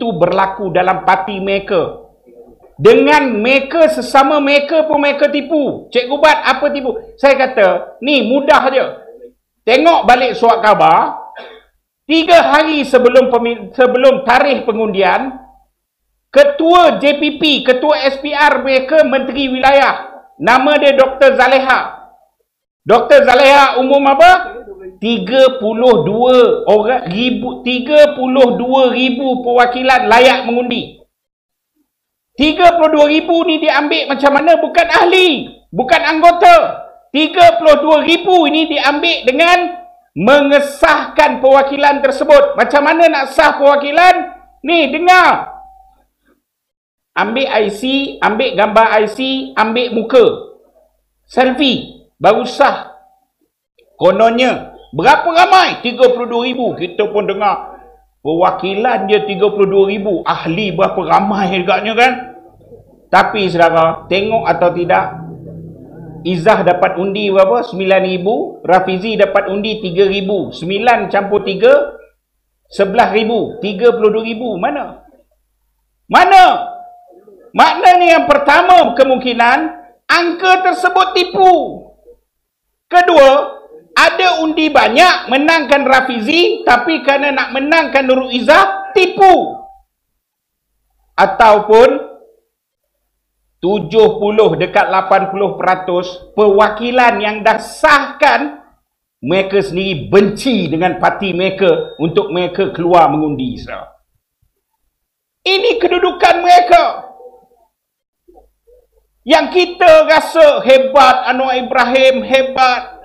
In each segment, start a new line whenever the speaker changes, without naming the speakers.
itu berlaku dalam parti mereka. Dengan mereka sesama mereka pun mereka tipu. Cikgu Bat apa tipu? Saya kata, ni mudah je. Tengok balik surat khabar, 3 hari sebelum tarikh pengundian, Ketua JPP, Ketua SPR mereka Menteri Wilayah, nama dia Dr. Zaleha. Dr. Zaleha umum apa? 32,000 perwakilan layak mengundi. 32,000 ni diambil macam mana? Bukan ahli, bukan anggota. 32,000 ini diambil dengan mengesahkan perwakilan tersebut. Macam mana nak sah perwakilan? Ni, dengar. Ambil IC, ambil gambar IC, ambil muka. Selfie, baru sah. Kononnya, berapa ramai? 32,000. Kita pun dengar. Perwakilan dia 32,000. Ahli berapa ramai agaknya kan? Tapi saudara, tengok atau tidak, Izzah dapat undi berapa? 9,000. Rafizi dapat undi 3,000. 9 campur 3, 11,000. 32,000. Mana? Mana? Maknanya yang pertama kemungkinan, angka tersebut tipu. Kedua, ada undi banyak menangkan Rafizi, tapi kerana nak menangkan Nurul Izzah, tipu. Ataupun 70 dekat 80% perwakilan yang dah sahkan, mereka sendiri benci dengan parti mereka untuk mereka keluar mengundi. Ini kedudukan mereka. Yang kita rasa hebat, Anwar Ibrahim hebat.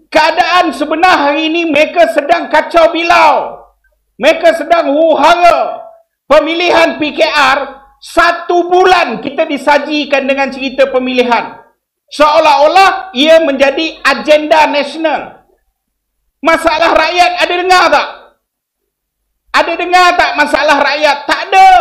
Keadaan sebenar hari ini mereka sedang kacau bilau. Mereka sedang huru-hara. Pemilihan PKR, 1 bulan kita disajikan dengan cerita pemilihan. Seolah-olah ia menjadi agenda nasional. Masalah rakyat ada dengar tak? Ada dengar tak masalah rakyat? Tak ada.